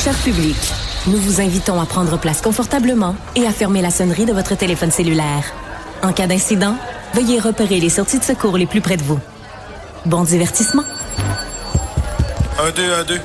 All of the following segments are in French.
Cher public, nous vous invitons à prendre place confortablement et à fermer la sonnerie de votre téléphone cellulaire. En cas d'incident, veuillez repérer les sorties de secours les plus près de vous. Bon divertissement. 1, 2, 1, 2.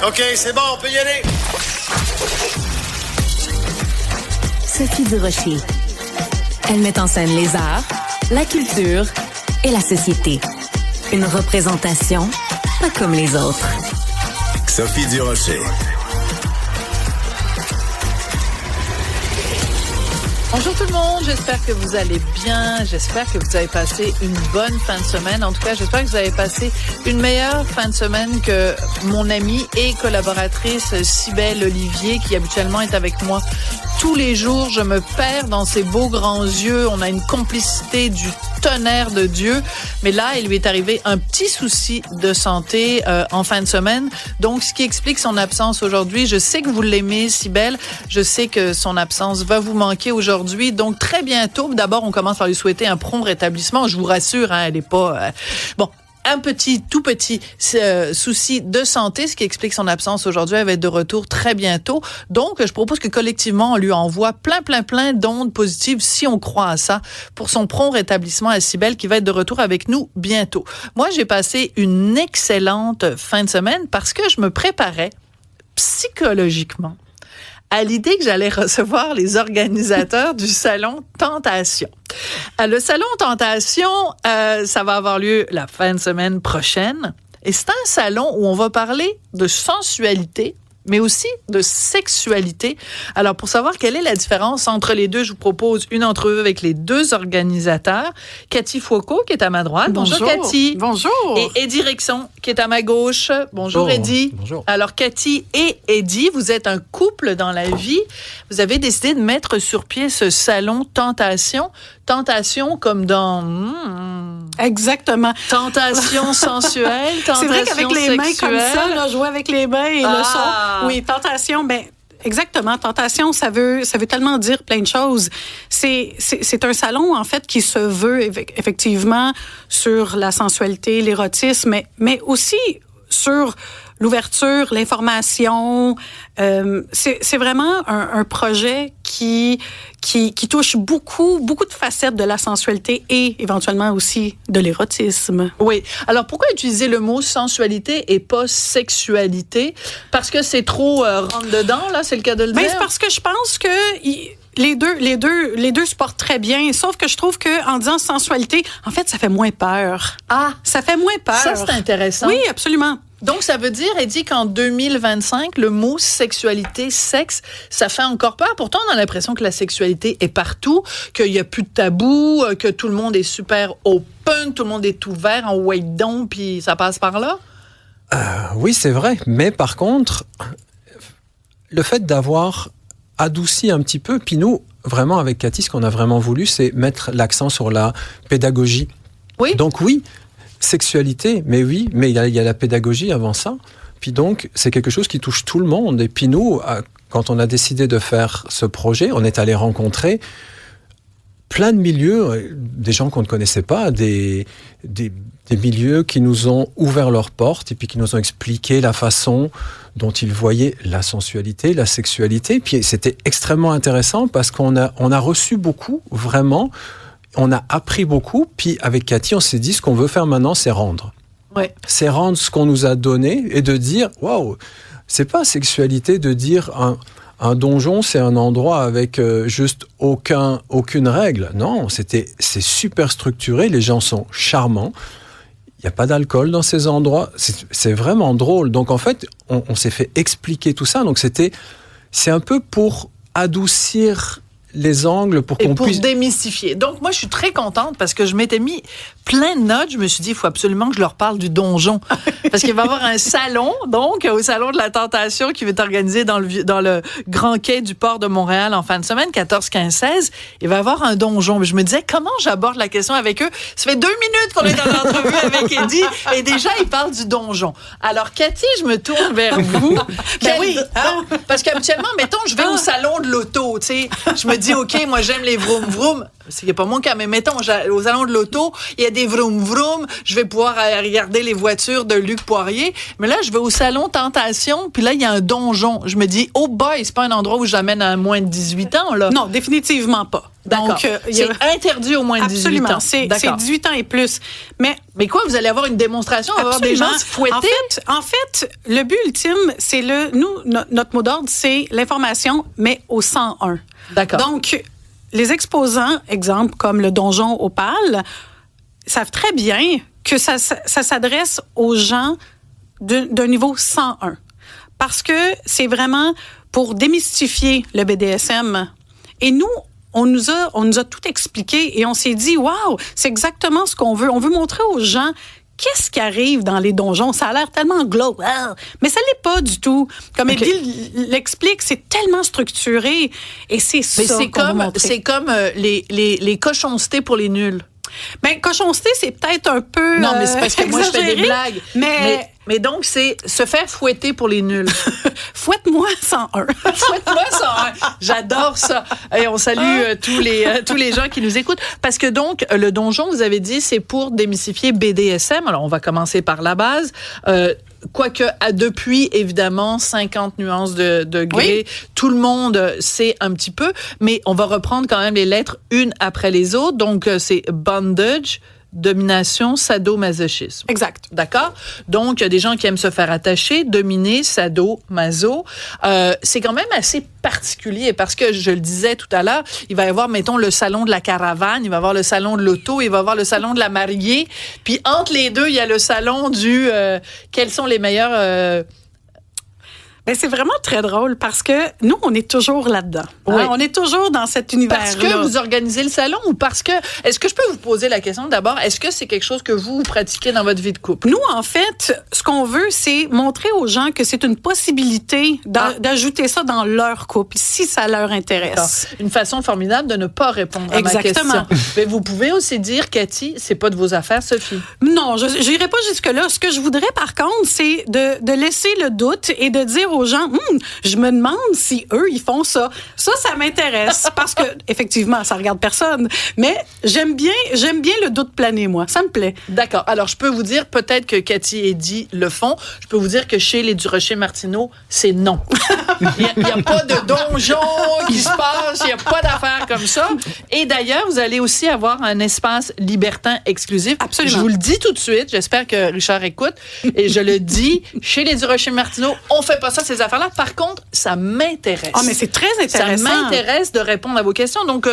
OK, c'est bon, on peut y aller. Sophie Durocher. Elle met en scène les arts, la culture et la société. Une représentation pas comme les autres. Sophie Durocher. Bonjour tout le monde, j'espère que vous allez bien, j'espère que vous avez passé une bonne fin de semaine. En tout cas, j'espère que vous avez passé une meilleure fin de semaine que mon amie et collaboratrice Cybèle Olivier, qui habituellement est avec moi tous les jours. Je me perds dans ses beaux grands yeux, on a une complicité du tonnerre de Dieu, mais là, il lui est arrivé un petit souci de santé en fin de semaine, donc ce qui explique son absence aujourd'hui. Je sais que vous l'aimez, Cybèle, je sais que son absence va vous manquer aujourd'hui, donc très bientôt. D'abord, on commence par lui souhaiter un prompt rétablissement. Je vous rassure, hein, elle est pas... Bon, un tout petit souci de santé, ce qui explique son absence aujourd'hui. Elle va être de retour très bientôt. Donc, je propose que collectivement, on lui envoie plein d'ondes positives, si on croit à ça, pour son prompt rétablissement à Cybèle, qui va être de retour avec nous bientôt. Moi, j'ai passé une excellente fin de semaine parce que je me préparais psychologiquement à l'idée que j'allais recevoir les organisateurs du Salon Tentation. Le Salon Tentation, ça va avoir lieu la fin de semaine prochaine. Et c'est un salon où on va parler de sensualité, mais aussi de sexualité. Alors, pour savoir quelle est la différence entre les deux, je vous propose une entrevue avec les deux organisateurs. Cathy Foucault, qui est à ma droite. Bonjour Cathy. Bonjour. Et Eddie Rexon, qui est à ma gauche. Bonjour Eddie. Bonjour. Alors, Cathy et Eddie, vous êtes un couple dans la vie. Vous avez décidé de mettre sur pied ce salon Tentation. Tentation comme dans... Exactement. Tentation sensuelle, tentation c'est vrai qu'avec les sexuelle. mains comme ça, là, jouer avec les mains et le son. Oui, tentation, ben exactement. Tentation, ça veut tellement dire plein de choses. C'est un salon, en fait, qui se veut effectivement sur la sensualité, l'érotisme, mais aussi sur l'ouverture, l'information. C'est vraiment un projet qui touche beaucoup de facettes de la sensualité et éventuellement aussi de l'érotisme. Oui. Alors, pourquoi utiliser le mot sensualité et pas sexualité? Parce que c'est trop rentre dedans, là, c'est le cas de le dire? C'est parce que je pense que les deux se portent très bien, sauf que je trouve que en disant sensualité, en fait, ça fait moins peur. Ah! Ça fait moins peur. Ça, c'est intéressant. Oui, absolument. Donc, ça veut dire, Eddie, qu'en 2025, le mot sexualité, sexe, ça fait encore peur. Pourtant, on a l'impression que la sexualité est partout, qu'il n'y a plus de tabou, que tout le monde est super open, tout le monde est ouvert en wait down, puis ça passe par là. Oui, c'est vrai. Mais par contre, le fait d'avoir adouci un petit peu, puis nous, vraiment, avec Cathy, ce qu'on a vraiment voulu, c'est mettre l'accent sur la pédagogie. Oui. Donc oui, sexualité, mais oui, mais il y a la pédagogie avant ça. Puis donc, c'est quelque chose qui touche tout le monde. Et puis nous, quand on a décidé de faire ce projet, on est allé rencontrer plein de milieux, des gens qu'on ne connaissait pas, des milieux qui nous ont ouvert leurs portes et puis qui nous ont expliqué la façon dont ils voyaient la sensualité, la sexualité. Puis c'était extrêmement intéressant parce qu'on a reçu beaucoup, vraiment. On a appris beaucoup, puis avec Cathy, on s'est dit, ce qu'on veut faire maintenant, c'est rendre. Ouais. C'est rendre ce qu'on nous a donné et de dire, waouh, c'est pas sexualité de dire un donjon, c'est un endroit avec juste aucune règle. Non, c'est super structuré, les gens sont charmants. Il n'y a pas d'alcool dans ces endroits. C'est vraiment drôle. Donc en fait, on s'est fait expliquer tout ça. Donc c'est un peu pour adoucir les angles pour qu'on puisse... démystifier. Donc, moi, je suis très contente parce que je m'étais mis plein de notes. Je me suis dit, il faut absolument que je leur parle du donjon. Parce qu'il va y avoir un salon, donc, au Salon de la Tentation qui va être organisé dans le Grand Quai du Port de Montréal en fin de semaine, 14, 15, 16. Il va y avoir un donjon. Mais je me disais, comment j'aborde la question avec eux? Ça fait 2 minutes qu'on est dans l'entrevue avec Eddie et déjà, ils parlent du donjon. Alors, Cathy, je me tourne vers vous. Oui. Parce qu'habituellement, mettons, je vais au salon de l'auto, tu sais. Je me dis, OK, moi, j'aime les vroom vroom. C'est pas mon cas, mais mettons, au salon de l'auto, il y a des vroom vroom, je vais pouvoir regarder les voitures de Luc Poirier, mais là, je vais au salon Tentation, puis là, il y a un donjon. Je me dis, oh boy, c'est pas un endroit où j'amène à moins de 18 ans, là. Non, définitivement pas. D'accord. Donc, c'est interdit au moins de 18 ans. Absolument, c'est 18 ans et plus. Mais quoi, vous allez avoir une démonstration, on va avoir des gens se fouetter? En fait, le but ultime, c'est notre mot d'ordre, c'est l'information, mais au 101. D'accord. Donc, les exposants, exemple, comme le Donjon Opale, savent très bien que ça s'adresse aux gens d'un niveau 101. Parce que c'est vraiment pour démystifier le BDSM. Et nous, on nous a tout expliqué et on s'est dit, waouh, c'est exactement ce qu'on veut. On veut montrer aux gens qu'est-ce qui arrive dans les donjons. Ça a l'air tellement glauque, mais ça l'est pas du tout. Comme Eddy l'explique, c'est tellement structuré et c'est ça qu'on veut montrer. C'est comme les cochoncetés pour les nuls. Ben, cochonceté, c'est peut-être un peu non, mais c'est parce que moi, je fais des blagues. Mais donc, c'est se faire fouetter pour les nuls. Fouette-moi 101. Fouette-moi 101. J'adore ça. Et on salue tous les gens qui nous écoutent. Parce que donc, le donjon, vous avez dit, c'est pour démystifier BDSM. Alors, on va commencer par la base. Quoique, depuis, évidemment, 50 nuances de degrés, oui. Tout le monde sait un petit peu, mais on va reprendre quand même les lettres une après les autres. Donc, c'est bondage, domination, sadomasochisme. Exact. D'accord? Donc, il y a des gens qui aiment se faire attacher, dominer, sado, maso. C'est quand même assez particulier parce que, je le disais tout à l'heure, il va y avoir, mettons, le salon de la caravane, il va y avoir le salon de l'auto, il va y avoir le salon de la mariée. Puis, entre les deux, il y a le salon du... quels sont les meilleurs... Ben, c'est vraiment très drôle parce que nous, on est toujours là-dedans. Oui. Hein? On est toujours dans cet univers-là. Parce que vous organisez le salon ou parce que... Est-ce que je peux vous poser la question d'abord? Est-ce que c'est quelque chose que vous pratiquez dans votre vie de couple? Nous, en fait, ce qu'on veut, c'est montrer aux gens que c'est une possibilité d'ajouter ça dans leur couple, si ça leur intéresse. Une façon formidable de ne pas répondre à ma question. Mais vous pouvez aussi dire, Cathy, c'est pas de vos affaires, Sophie. Non, je n'irai pas jusque-là. Ce que je voudrais, par contre, c'est de laisser le doute et de dire aux gens, je me demande si eux, ils font ça. Ça m'intéresse parce que, effectivement, ça regarde personne. Mais j'aime bien le doute planer, moi. Ça me plaît. D'accord. Alors, je peux vous dire, peut-être que Cathy et Eddy le font. Je peux vous dire que chez les Durocher-Martineau, c'est non. Il n'y a pas de donjon qui se passe. Il n'y a pas d'affaires comme ça. Et d'ailleurs, vous allez aussi avoir un espace libertin exclusif. Absolument. Je vous le dis tout de suite. J'espère que Richard écoute. Et je le dis, chez les Durocher-Martineau, on fait pas ça, ces affaires-là. Par contre, ça m'intéresse. Ah, mais c'est très intéressant. Ça m'intéresse de répondre à vos questions. Donc,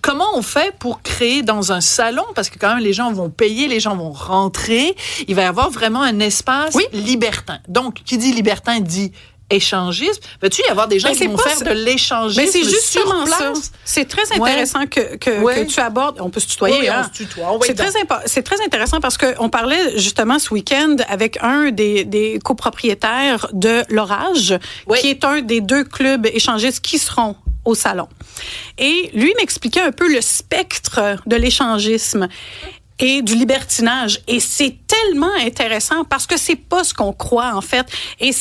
comment on fait pour créer dans un salon, parce que quand même, les gens vont payer, les gens vont rentrer, il va y avoir vraiment un espace libertin. Donc, qui dit libertin dit échangisme. Va-tu y avoir des gens qui vont faire de l'échangisme c'est justement sur place? Ça. C'est très intéressant que tu abordes. On peut se tutoyer. Oui, on se tutoie. C'est très intéressant parce qu'on parlait justement ce week-end avec un des copropriétaires de l'Orage, qui est un des 2 clubs échangistes qui seront au salon. Et lui m'expliquait un peu le spectre de l'échangisme et du libertinage. Et c'est tellement intéressant parce que c'est pas ce qu'on croit, en fait. Et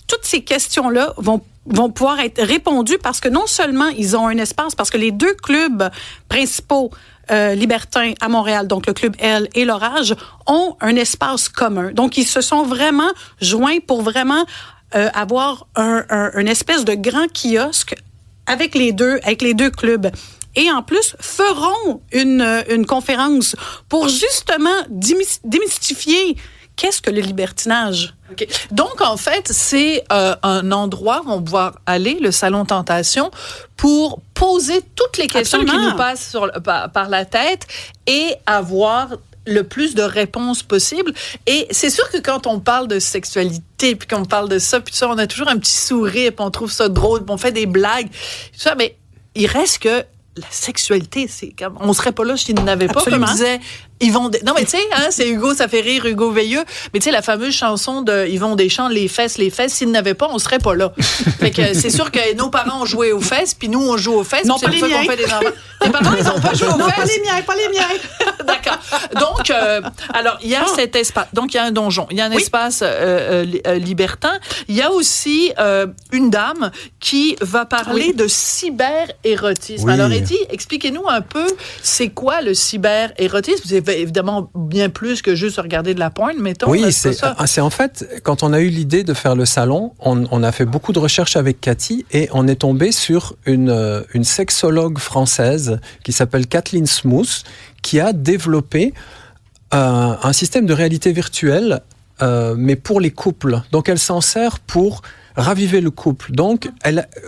toutes ces questions-là vont pouvoir être répondues parce que non seulement ils ont un espace, parce que les 2 clubs principaux libertins à Montréal, donc le Club L et l'Orage, ont un espace commun. Donc, ils se sont vraiment joints pour vraiment avoir un espèce de grand kiosque avec les deux clubs. Et en plus, feront une conférence pour justement démystifier qu'est-ce que le libertinage. Okay. Donc, en fait, c'est un endroit où on va pouvoir aller, le Salon Tentation, pour poser toutes les questions qui nous passent par la tête et avoir le plus de réponses possible. Et c'est sûr que quand on parle de sexualité, puis qu'on parle de ça, puis ça, on a toujours un petit sourire, puis on trouve ça drôle, puis on fait des blagues, tout ça, mais il reste que la sexualité, c'est comme... On serait pas là s'il n'avait pas, comme disait Yvon... Non, mais tu sais, c'est Hugo, ça fait rire Hugo Veilleux, mais tu sais, la fameuse chanson de Yvon Deschamps, les fesses, s'il n'avait pas, on serait pas là. Fait que c'est sûr que nos parents ont joué aux fesses, puis nous, on joue aux fesses. Non, pas les miens. Fait des enfants. Tes parents, ils ont pas joué aux fesses. Pas les miens. D'accord. Donc, alors, il y a cet espace. Donc, il y a un donjon. Il y a un espace libertin. Il y a aussi une dame qui va parler de cyber-érotisme. Oui. Alors, Eddie, expliquez-nous un peu, c'est quoi le cyber-érotisme? C'est évidemment bien plus que juste regarder de la porn, mettons. Oui, là, c'est en fait, quand on a eu l'idée de faire le salon, on a fait beaucoup de recherches avec Cathy et on est tombé sur une sexologue française qui s'appelle Kathleen Smooth, qui a développé un système de réalité virtuelle, mais pour les couples. Donc, elle s'en sert pour raviver le couple. Donc,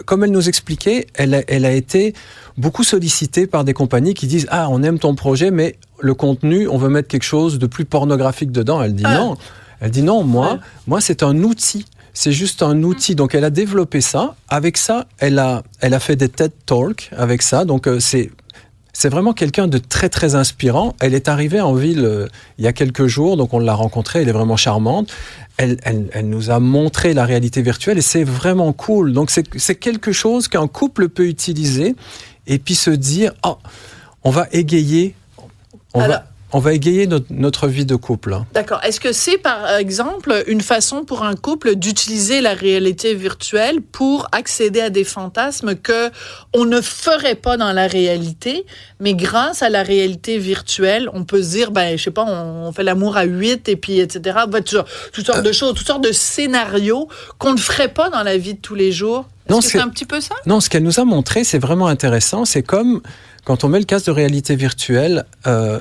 comme elle nous expliquait, elle a été beaucoup sollicitée par des compagnies qui disent « Ah, on aime ton projet, mais le contenu, on veut mettre quelque chose de plus pornographique dedans. » Elle dit non. Elle dit non, moi, c'est un outil. C'est juste un outil. Donc, elle a développé ça. Avec ça, elle a fait des TED Talks avec ça. Donc, c'est vraiment quelqu'un de très, très inspirant. Elle est arrivée en ville il y a quelques jours, donc on l'a rencontrée, elle est vraiment charmante. Elle nous a montré la réalité virtuelle et c'est vraiment cool. Donc c'est quelque chose qu'un couple peut utiliser et puis se dire, on va égayer, on va égayer notre vie de couple. D'accord. Est-ce que c'est, par exemple, une façon pour un couple d'utiliser la réalité virtuelle pour accéder à des fantasmes que on ne ferait pas dans la réalité, mais grâce à la réalité virtuelle, on peut se dire, je sais pas, on fait l'amour à 8 et puis, etc. Toutes sortes de choses, toutes sortes de scénarios qu'on ne ferait pas dans la vie de tous les jours. Est-ce que c'est un petit peu ça? Non, ce qu'elle nous a montré, c'est vraiment intéressant. C'est comme quand on met le casque de réalité virtuelle,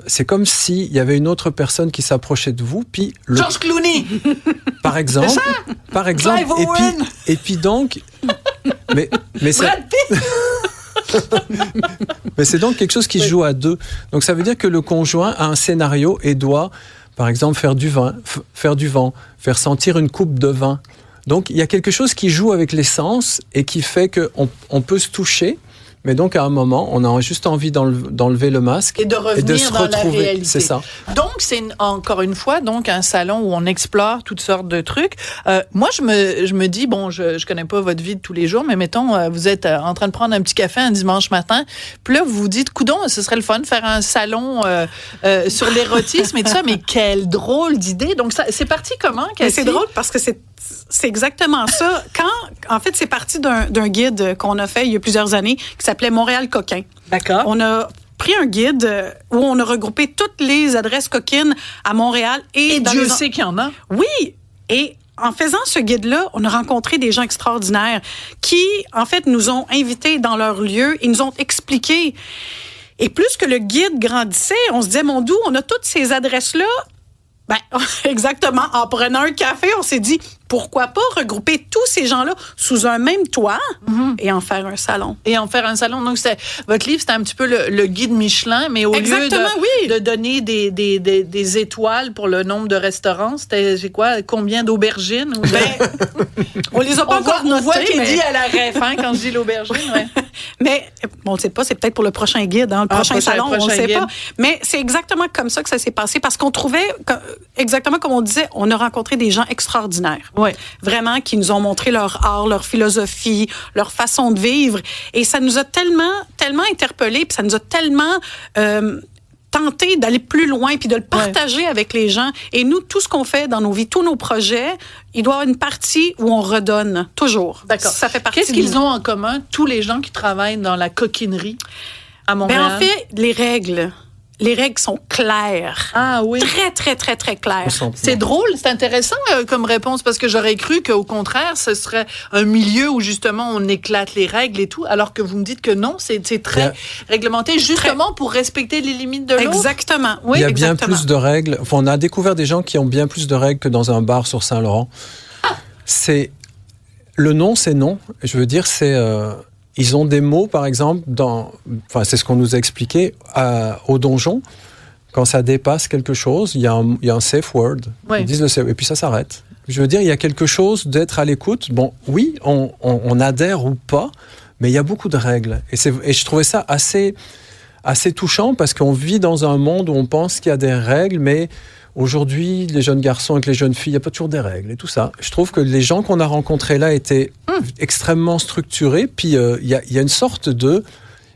c'est comme s'il y avait une autre personne qui s'approchait de vous, puis George Clooney, par exemple, Clive Owen. et puis donc, mais Brad Pitt. mais c'est donc quelque chose qui se joue à deux. Donc ça veut dire que le conjoint a un scénario et doit, par exemple, faire du vent, faire sentir une coupe de vin. Donc il y a quelque chose qui joue avec les sens et qui fait qu'on peut se toucher. Mais donc, à un moment, on a juste envie d'enlever le masque et de revenir se dans retrouver. La réalité. C'est ça. Donc, c'est encore une fois donc un salon où on explore toutes sortes de trucs. Moi, je me dis, bon, je connais pas votre vie de tous les jours, mais mettons, vous êtes en train de prendre un petit café un dimanche matin, puis là, vous vous dites, coudonc, ce serait le fun de faire un salon sur l'érotisme et tout ça, mais quelle drôle d'idée. Donc, ça, c'est parti comment, Cathy? C'est drôle parce que c'est exactement ça. En fait, c'est parti d'un guide qu'on a fait il y a plusieurs années qui s'appelait Montréal Coquin. D'accord. On a pris un guide où on a regroupé toutes les adresses coquines à Montréal. Et Dieu sait qu'il y en a. Oui. Et en faisant ce guide-là, on a rencontré des gens extraordinaires qui, en fait, nous ont invités dans leur lieu et nous ont expliqué. Et plus que le guide grandissait, on se disait, mon doux, on a toutes ces adresses-là. Exactement. En prenant un café, on s'est dit, pourquoi pas regrouper tous ces gens-là sous un même toit et en faire un salon. Donc, votre livre, c'était un petit peu le guide Michelin, mais au lieu de donner des étoiles pour le nombre de restaurants, c'était quoi? Combien d'aubergines? On les a pas encore notés. On voit qu'il dit à la ref, quand je dis l'aubergine. Ouais. Mais on ne sait pas, c'est peut-être pour le prochain guide, le prochain salon, on ne sait pas. Mais c'est exactement comme ça que ça s'est passé, parce qu'on trouvait, exactement comme on disait, on a rencontré des gens extraordinaires. Ouais. Vraiment, qui nous ont montré leur art, leur philosophie, leur façon de vivre. Et ça nous a tellement interpellés, puis ça nous a tellement tenté d'aller plus loin, puis de le partager avec les gens. Et nous, tout ce qu'on fait dans nos vies, tous nos projets, il doit y avoir une partie où on redonne, toujours. D'accord. Ça fait partie. Qu'est-ce qu'ils ont en commun, tous les gens qui travaillent dans la coquinerie à Montréal? En fait, les règles sont claires. Ah oui. Très, très, très, très claires. C'est drôle, c'est intéressant comme réponse, parce que j'aurais cru qu'au contraire, ce serait un milieu où justement on éclate les règles et tout, alors que vous me dites que non, c'est très réglementé, justement pour respecter les limites de l'autre. Exactement. Oui, il y a bien plus de règles. Enfin, on a découvert des gens qui ont bien plus de règles que dans un bar sur Saint-Laurent. Le non, c'est non. Je veux dire, ils ont des mots, par exemple, c'est ce qu'on nous a expliqué, au donjon. Quand ça dépasse quelque chose, il y a un safe word. Oui. Ils disent le safe, et puis ça s'arrête. Je veux dire, il y a quelque chose d'être à l'écoute. Bon, oui, on adhère ou pas, mais il y a beaucoup de règles. Et je trouvais ça assez touchant, parce qu'on vit dans un monde où on pense qu'il y a des règles, mais aujourd'hui, les jeunes garçons avec les jeunes filles, il n'y a pas toujours des règles et tout ça. Je trouve que les gens qu'on a rencontrés là étaient extrêmement structurés. Puis il y a une sorte de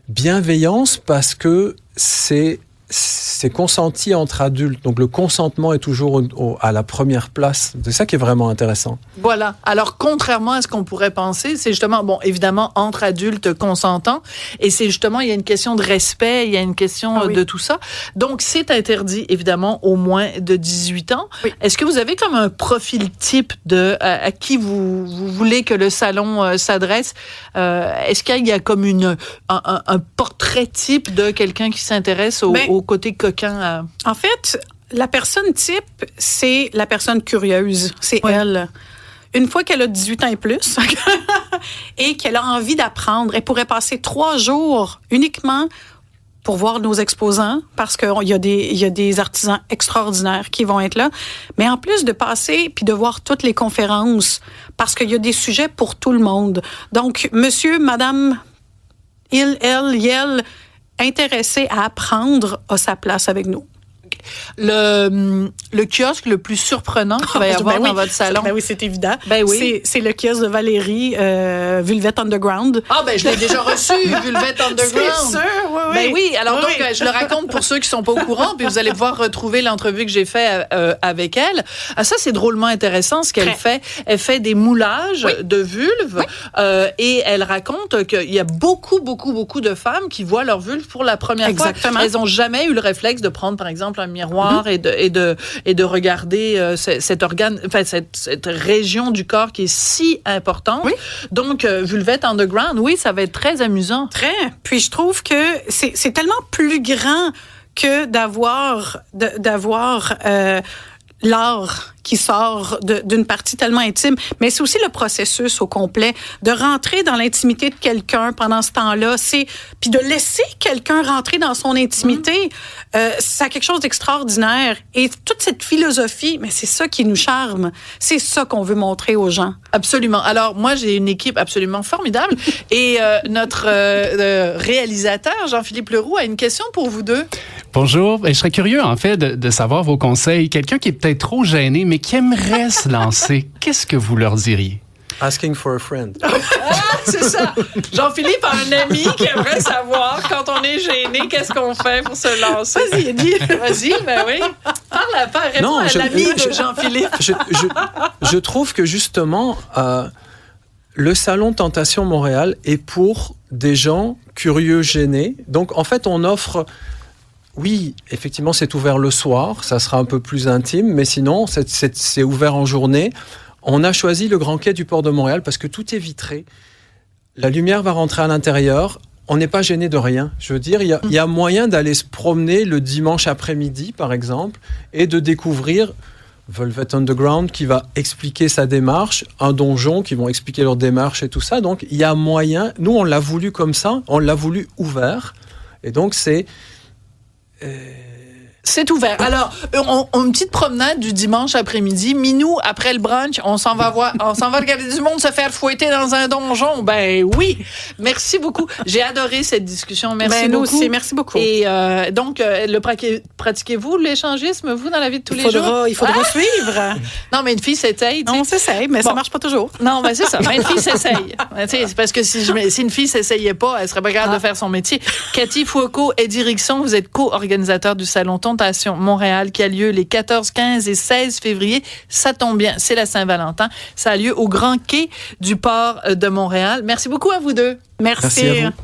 bienveillance, parce que c'est c'est consenti entre adultes. Donc, le consentement est toujours à la première place. C'est ça qui est vraiment intéressant. Voilà. Alors, contrairement à ce qu'on pourrait penser, c'est justement, bon, évidemment, entre adultes consentants. Et c'est justement, il y a une question de respect, il y a une question de tout ça. Donc, c'est interdit, évidemment, au moins de 18 ans. Oui. Est-ce que vous avez comme un profil type à qui vous voulez que le salon s'adresse? Est-ce qu'il y a comme un portrait type de quelqu'un qui s'intéresse au côté coquin? En fait, la personne type, c'est la personne curieuse. C'est elle. Une fois qu'elle a 18 ans et plus et qu'elle a envie d'apprendre, elle pourrait passer 3 jours uniquement pour voir nos exposants, parce qu'il y a des artisans extraordinaires qui vont être là. Mais en plus de passer puis de voir toutes les conférences, parce qu'il y a des sujets pour tout le monde. Donc, monsieur, madame, il, elle, yel, intéressé à apprendre a sa place avec nous. Le kiosque le plus surprenant qu'il va y avoir dans votre salon. Ben oui, c'est évident. Ben oui. C'est le kiosque de Valérie, Vulvet Underground. Ah, ben je l'ai déjà reçu, Vulvet Underground. C'est sûr, oui. Ben oui, alors donc, je le raconte pour ceux qui sont pas au courant, puis vous allez pouvoir retrouver l'entrevue que j'ai fait avec elle. Ah, ça, c'est drôlement intéressant ce qu'elle fait. Elle fait des moulages de vulves et elle raconte qu'il y a beaucoup de femmes qui voient leur vulve pour la première fois. Elles n'ont jamais eu le réflexe de prendre, par exemple, un miroir et de regarder cet organe, enfin cette région du corps qui est si importante. Oui. Donc Vulvet Underground, oui, ça va être très amusant. Très. Puis je trouve que c'est tellement plus grand que d'avoir l'art qui sort d'une partie tellement intime, mais c'est aussi le processus au complet de rentrer dans l'intimité de quelqu'un pendant ce temps-là, puis de laisser quelqu'un rentrer dans son intimité, ça a quelque chose d'extraordinaire. Et toute cette philosophie, mais c'est ça qui nous charme, c'est ça qu'on veut montrer aux gens. Absolument. Alors moi, j'ai une équipe absolument formidable et notre réalisateur Jean-Philippe Leroux a une question pour vous deux. Bonjour. Je serais curieux, en fait, de savoir vos conseils. Quelqu'un qui est peut-être trop gêné, mais qui aimerait se lancer, qu'est-ce que vous leur diriez? Asking for a friend. C'est ça. Jean-Philippe a un ami qui aimerait savoir, quand on est gêné, qu'est-ce qu'on fait pour se lancer? Vas-y, Eddie. Vas-y, ben oui. Réponds à l'ami de Jean-Philippe. Je trouve que justement, le Salon Tentation Montréal est pour des gens curieux, gênés. Donc, en fait, on offre... Oui, effectivement, c'est ouvert le soir, ça sera un peu plus intime, mais sinon, c'est ouvert en journée. On a choisi le Grand Quai du Port de Montréal parce que tout est vitré. La lumière va rentrer à l'intérieur. On n'est pas gêné de rien. Je veux dire, il y a moyen d'aller se promener le dimanche après-midi, par exemple, et de découvrir Velvet Underground qui va expliquer sa démarche, un donjon qui vont expliquer leur démarche et tout ça. Donc, il y a moyen. Nous, on l'a voulu comme ça, on l'a voulu ouvert. Et donc, c'est ouvert. Alors, une petite promenade du dimanche après-midi. Minou, après le brunch, on s'en va regarder du monde se faire fouetter dans un donjon. Ben oui. Merci beaucoup. J'ai adoré cette discussion. Merci beaucoup. Nous aussi, merci beaucoup. Et donc, pratiquez-vous l'échangisme, vous, dans la vie de tous les jours? Il faudra suivre. Non, mais une fille s'essaye. On s'essaye, mais ça marche pas toujours. Non, mais c'est ça. Mais une fille s'essaye. C'est parce que si une fille s'essayait pas, elle serait pas capable de faire son métier. Cathy Foucault, Eddie Rickson, vous êtes co-organisateur du Salon Tentation Montréal qui a lieu les 14, 15 et 16 février. Ça tombe bien, c'est la Saint-Valentin. Ça a lieu au Grand Quai du Port de Montréal. Merci beaucoup à vous deux. Merci à vous.